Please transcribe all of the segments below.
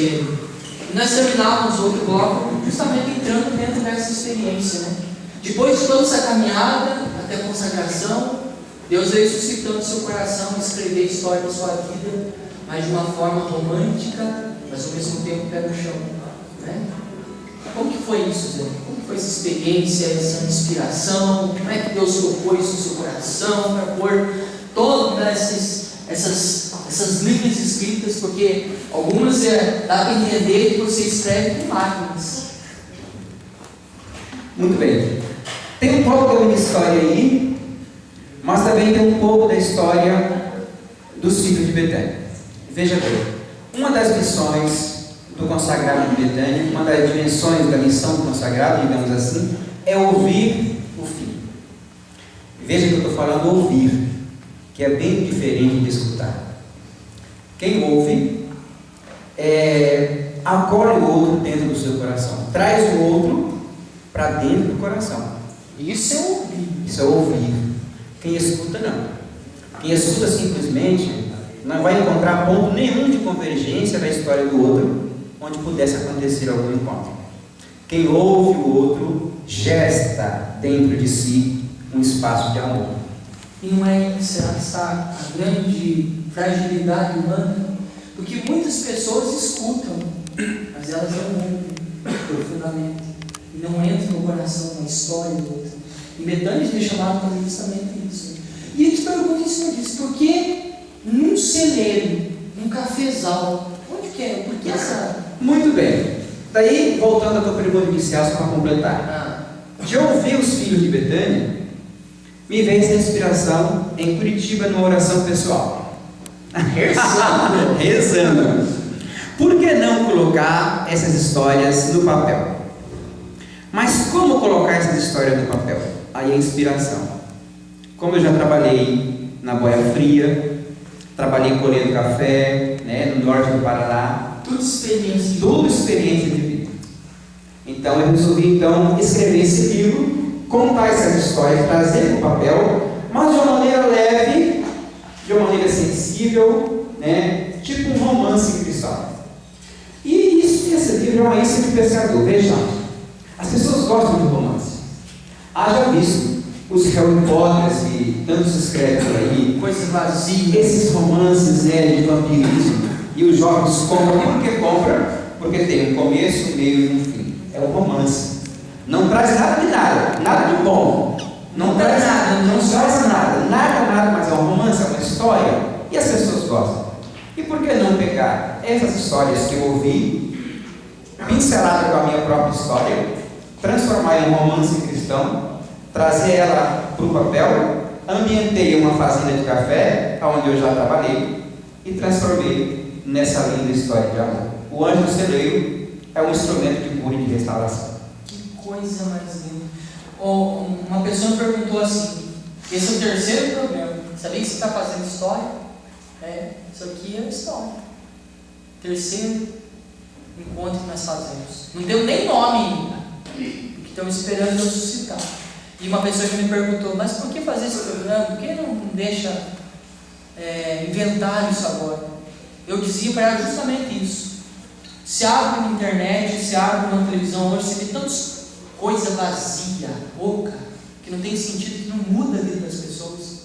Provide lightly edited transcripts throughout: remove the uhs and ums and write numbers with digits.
dele. E nós terminávamos outro bloco justamente entrando dentro dessa experiência, né? Depois de toda essa caminhada até a consagração, Deus veio suscitando seu coração, escrever a história da sua vida, mas de uma forma romântica, mas ao mesmo tempo pé no chão, né? Como que foi isso, Zé? Como que foi essa experiência, essa inspiração? Como é que Deus tocou isso no seu coração para pôr todas essas linhas escritas? Porque algumas dá para entender que você escreve com máquinas. Muito bem. Tem um pouco da minha história aí, mas também tem um pouco da história dos filhos de Betânia. Veja bem, uma das missões do consagrado de Betânia, uma das dimensões da missão do consagrado, digamos assim, é ouvir o filho. Veja que eu estou falando ouvir, que é bem diferente de escutar. Quem ouve acolhe o outro dentro do seu coração, traz o outro para dentro do coração. Isso é ouvir. Isso é ouvir. Quem escuta, não. Quem escuta simplesmente não vai encontrar ponto nenhum de convergência na história do outro onde pudesse acontecer algum encontro. Quem ouve o outro gesta dentro de si um espaço de amor. E não é essa a grande fragilidade humana? Porque muitas pessoas escutam, mas elas não ouvem profundamente. E não entram no coração, na história do outro. E Betânia é chamado para justamente isso. E eu te pergunto em cima disso, por que num celeiro, num cafezal, onde que é? Por que essa... Muito bem. Daí, voltando à tua pergunta inicial, só para completar. De ouvir os filhos de Betânia, me veio essa inspiração em Curitiba numa oração pessoal. Rezando. Por que não colocar essas histórias no papel? Mas como colocar essas histórias no papel? Aí a inspiração. Como eu já trabalhei na Boia Fria, trabalhei colhendo café, né, no norte do Paraná. Tudo experiência de vida. Então eu resolvi escrever esse livro, contar essas histórias, trazer para o papel, mas de uma maneira leve, de uma maneira sensível, né, tipo um romance cristão. E esse livro é uma isca de pescador. Vejam, as pessoas gostam de romance. Haja visto os Harry Potter que tanto se escreve por aí, coisa vazia, esses romances, né, de vampirismo. E os jovens compram. Por que compram? Porque tem um começo, um meio e um fim. É o romance. Não traz nada de nada, nada de bom. Não traz nada, não traz nada, mas é um romance, é uma história. E as pessoas gostam. E por que não pegar essas histórias que eu ouvi, pincelada com a minha própria história, transformar em um romance cristão, trazer ela para o papel, ambientei uma fazenda de café, onde eu já trabalhei, e transformei nessa linda história de amor. O anjo do celeiro é um instrumento de cura e de restauração. Que coisa mais linda. Uma pessoa perguntou assim: esse é o terceiro programa, sabia que você está fazendo história? Isso aqui é história. Terceiro encontro que nós fazemos. Não deu nem nome ainda, porque estão esperando eu suscitar. E uma pessoa que me perguntou: mas por que fazer esse programa? Por que não deixa inventar isso agora? Eu dizia para ela justamente isso. Se abre na internet, se abre na televisão hoje, você vê tantas coisa vazia, oca, que não tem sentido, que não muda a vida das pessoas.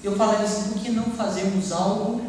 Eu falei assim: por que não fazermos algo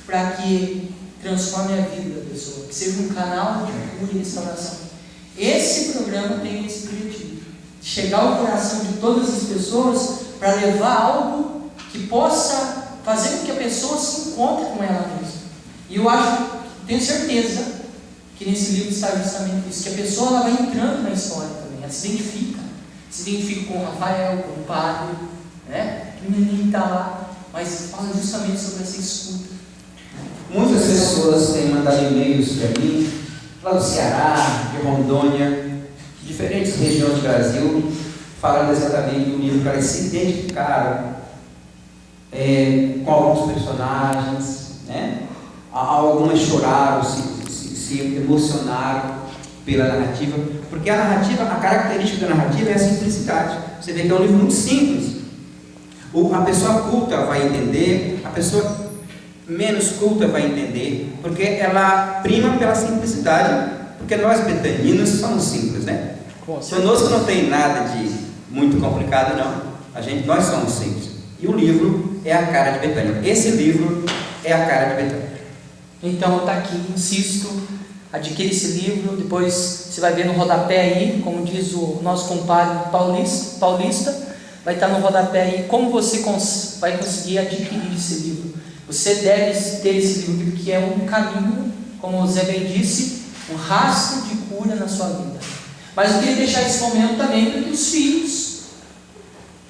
para que transforme a vida da pessoa, que seja um canal de cura e restauração? Esse programa tem esse objetivo, de chegar ao coração de todas as pessoas para levar algo que possa fazer com que a pessoa se encontre com ela mesma. E eu tenho certeza que nesse livro está justamente isso, que a pessoa ela vai entrando na história também, ela se identifica com o Rafael, com o padre, né? O menino está lá, mas fala justamente sobre essa escuta. Muitas pessoas têm mandado e-mails para mim, lá do Ceará, de Rondônia, de diferentes regiões do Brasil, falando exatamente do livro, para eles se identificaram com alguns personagens, né? Algumas choraram, se emocionaram pela narrativa, porque a narrativa, a característica da narrativa é a simplicidade. Você vê que é um livro muito simples. A pessoa culta vai entender, a pessoa menos culta vai entender, porque ela prima pela simplicidade, porque nós betaninos somos simples, né? Conosco não tem nada de muito complicado, não. Nós somos simples. E o livro é a cara de Betânia. Esse livro é a cara de Betânia. Então está aqui, insisto, adquire esse livro, depois você vai ver no rodapé aí, como diz o nosso compadre paulista, vai estar no rodapé aí como você vai conseguir adquirir esse livro. Você deve ter esse livro, porque é um caminho, como o Zé bem disse, um rastro de cura na sua vida. Mas eu queria deixar esse momento também para que os filhos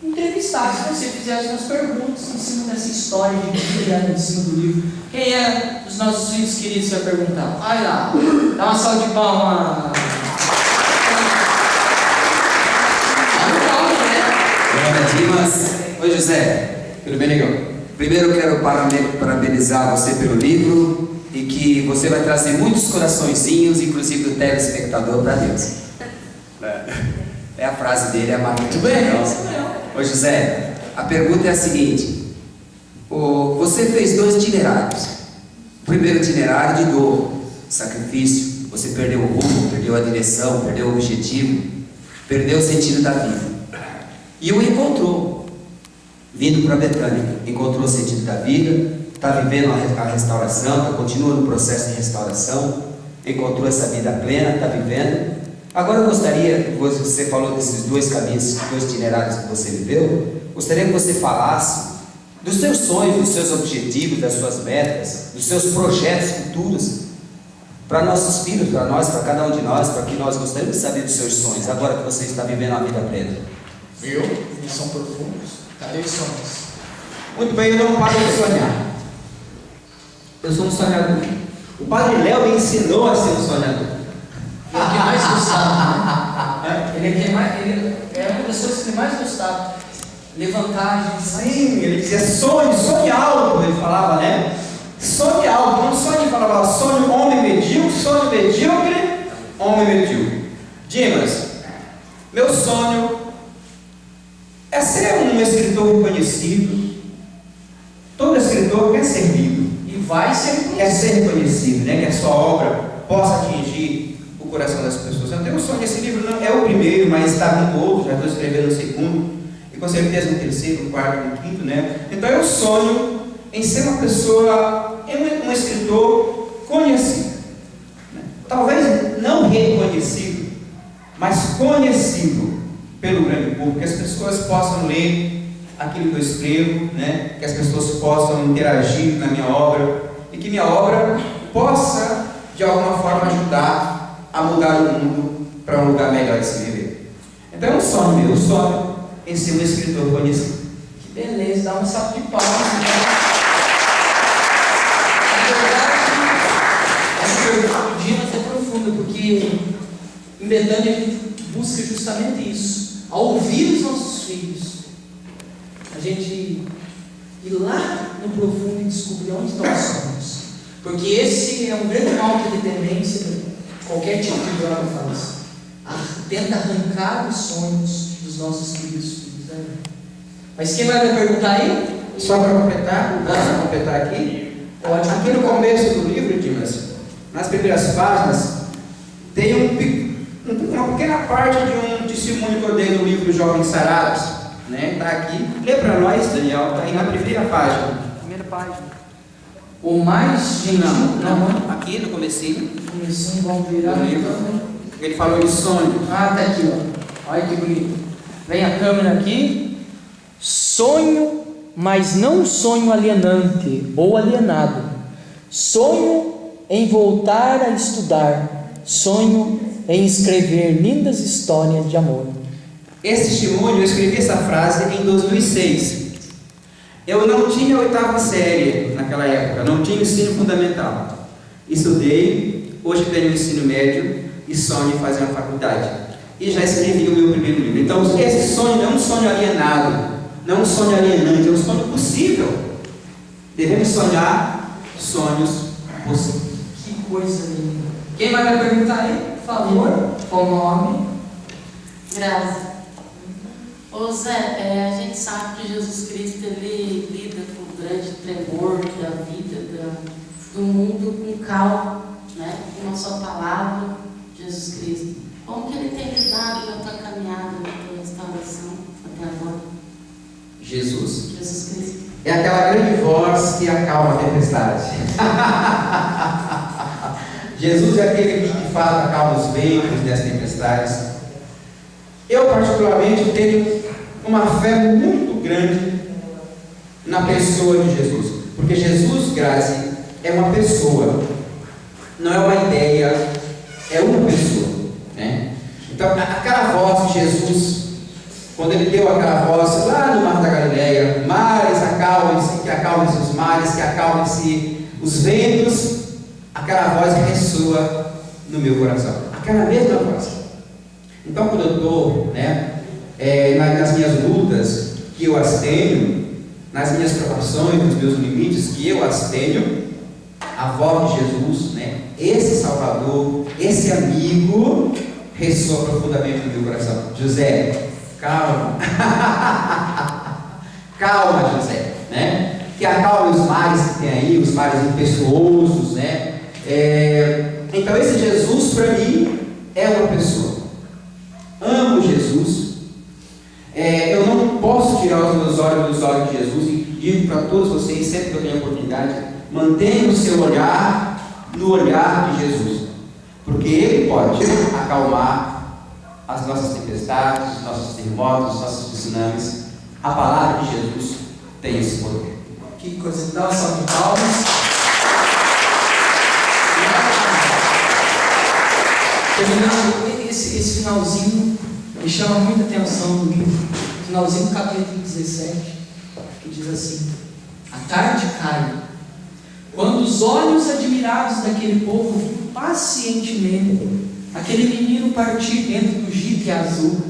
entrevistassem, se você fizesse umas perguntas em cima dessa história de vida, em cima do livro. Quem é dos nossos filhos queridos vai perguntar? Vai lá, dá uma salva de palmas. Meu nome é Dimas. Oi, José. Tudo bem, negão? Primeiro eu quero parabenizar você pelo livro e que você vai trazer muitos coraçõezinhos, inclusive do telespectador, para Deus. É a frase dele, é a marca. Muito bem. Ô José, a pergunta é a seguinte: você fez 2 itinerários. O primeiro itinerário de dor, sacrifício, você perdeu o rumo, perdeu a direção, perdeu o objetivo, perdeu o sentido da vida. E o encontrou, vindo para Betânia, encontrou o sentido da vida, está vivendo a restauração, continua no processo de restauração, encontrou essa vida plena, está vivendo. Agora eu gostaria, você falou desses 2 caminhos, 2 itinerários que você viveu, gostaria que você falasse dos seus sonhos, dos seus objetivos, das suas metas, dos seus projetos futuros, para nossos filhos, para nós, para cada um de nós, para que nós gostaríamos de saber dos seus sonhos, agora que você está vivendo a vida plena. Viu? Eles são profundos. Cadê os sonhos? Muito bem, eu não paro de sonhar. Eu sou um sonhador. O Padre Léo me ensinou a ser um sonhador. Ele é que mais gostava, né? Ele é uma das coisas que ele mais gostava. Levantar, gente. Sim, ele dizia sonhe alto, ele falava, né? Sonhe alto, não sonhe, falava sonhe homem medíocre, sonhe medíocre, homem medíocre. Dimas, meu sonho é ser um escritor reconhecido. Todo escritor quer ser lido E vai ser reconhecido. quer ser reconhecido, né? Que a sua obra possa atingir o coração das pessoas. Eu tenho um sonho, esse livro não é o primeiro, mas está vindo outro, já estou escrevendo o segundo, e com certeza no terceiro, no quarto, no quinto, né? Então eu sonho em ser uma pessoa, um escritor conhecido, né? Talvez não reconhecido, mas conhecido pelo grande público, que as pessoas possam ler aquilo que eu escrevo, né? Que as pessoas possam interagir na minha obra, e que minha obra possa de alguma forma ajudar a mudar o mundo para um lugar melhor de se viver. Então é um sonho meu, um sonho em ser um escritor conhecido. Que beleza, dá um salto de palmas. Na verdade, essa pergunta do Dimas é profunda, porque em Betânia a gente busca justamente isso, a ouvir os nossos filhos, a gente ir lá no profundo e descobrir onde estão os sonhos, porque esse é um grande mal de dependência de qualquer tipo de droga faz. Tenta arrancar os sonhos dos nossos filhos. Né? Mas quem vai me perguntar aí? Só para completar, posso completar aqui? Pode. Aqui no começo do livro, Dimas, nas primeiras páginas, tem uma pequena parte de um testemunho que eu dei no livro Jovens Sarados, né? Está aqui. Lê para nós, Daniel, está aí na primeira página. Primeira página. O mais gentil. Não, aqui no comecinho. Comecinho, vamos virar. Ele falou de sonho. Ah, tá aqui, ó. Olha que bonito. Vem a câmera aqui. Sonho, mas não sonho alienante ou alienado. Sonho em voltar a estudar. Sonho em escrever lindas histórias de amor. Esse testemunho, eu escrevi essa frase em 2006. Eu não tinha a 8ª série naquela época, não tinha ensino fundamental. Estudei, hoje tenho ensino médio e sonho em fazer uma faculdade. E já escrevi o meu primeiro livro. Então, esse sonho não é um sonho alienado, não é um sonho alienante, é um sonho possível. Devemos sonhar sonhos possíveis. Que coisa linda. Quem vai me perguntar aí? Por favor, qual o nome? Graça. Ô Zé, a gente sabe que Jesus Cristo ele lida com o grande tremor da vida do mundo com calma, né? Com a sua palavra, Jesus Cristo. Como que ele tem lidado na tua caminhada, na tua restauração até agora? Jesus. Jesus Cristo. É aquela grande voz que acalma a tempestade. Jesus é aquele que de fato acalma os ventos das tempestades. Eu particularmente tenho uma fé muito grande na pessoa de Jesus. Porque Jesus, Grazi, é uma pessoa, não é uma ideia, é uma pessoa, né? Então, aquela voz de Jesus, quando ele deu aquela voz lá no Mar da Galileia, mares, acalmem-se, que acalmem-se os mares, que acalmem-se os ventos, aquela voz ressoa no meu coração, aquela mesma voz. Então, quando eu estou, né, nas minhas lutas, que eu as tenho, nas minhas provações, nos meus limites, que eu as tenho, a voz de Jesus, né, esse Salvador, esse amigo, ressoa profundamente no meu coração. José, calma, calma, José, né? Que acalme os mares que tem aí, os mares impetuosos, né? Então esse Jesus para mim é uma pessoa. Amo Jesus. Eu não posso tirar os meus olhos dos olhos de Jesus e digo para todos vocês, sempre que eu tenho a oportunidade, mantenha o seu olhar no olhar de Jesus, porque Ele pode acalmar as nossas tempestades, os nossos terremotos, os nossos tsunamis. A palavra de Jesus tem esse poder. Que coisa, dá uma salva de palmas. Terminando, esse finalzinho me chama muita atenção no livro, finalzinho do capítulo 17, que diz assim: a tarde cai, quando os olhos admirados daquele povo viram pacientemente aquele menino partir dentro do jipe azul.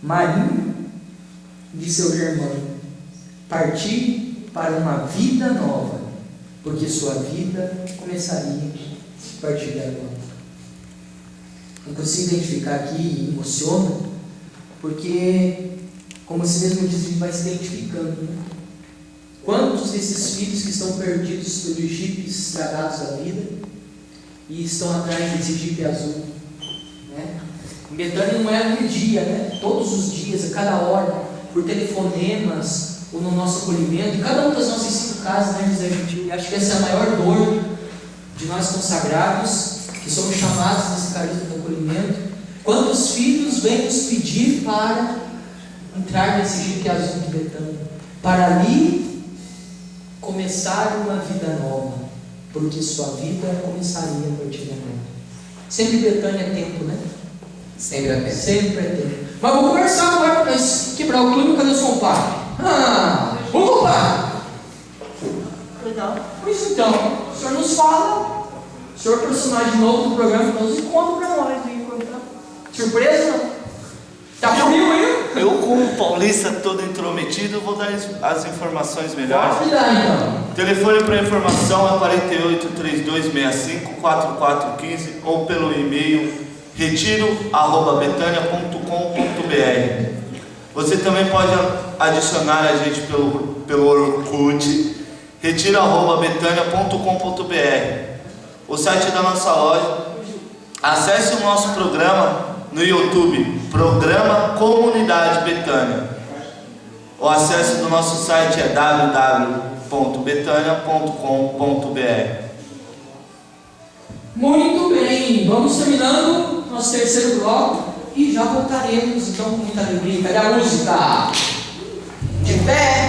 Marinho de seu irmão, partir para uma vida nova, porque sua vida começaria a partir de agora. Eu consigo identificar aqui e emociona, porque, como você mesmo diz, a gente vai se identificando, né? Quantos desses filhos que estão perdidos pelos jipes estragados da vida e estão atrás desse jipe azul, né? Em Betânia não é um dia, né? Todos os dias, a cada hora, por telefonemas ou no nosso acolhimento, em cada uma das nossas 5 casas, né, José Gentil? E acho que essa é a maior dor de nós consagrados, que somos chamados nesse carisma do acolhimento. Quantos filhos vêm nos pedir para entrar nesse jipe azul de Betânia, para ali começar uma vida nova, porque sua vida começaria a partir de agora. Sempre Betânia é tempo, né? Sempre é tempo. Sempre é tempo. Mas vou conversar agora para nós quebrar o clima. Cadê o som, pai? Vamos voltar. Pois então, o senhor nos fala. O senhor é personagem novo do programa, nos conta para nós. Surpresa, não? Tá frio aí? Eu, como paulista todo intrometido, vou dar as informações melhores. Pode dar, então. O telefone para informação é 48 3265 4415 ou pelo e-mail retiro@betania.com.br. Você também pode adicionar a gente pelo Orkut, retiro@betania.com.br. O site da nossa loja. Acesse o nosso programa no YouTube, Programa Comunidade Betânia. O acesso do nosso site é www.betania.com.br. Muito bem, vamos terminando nosso terceiro bloco e já voltaremos então com muita alegria. Cadê a música? De pé!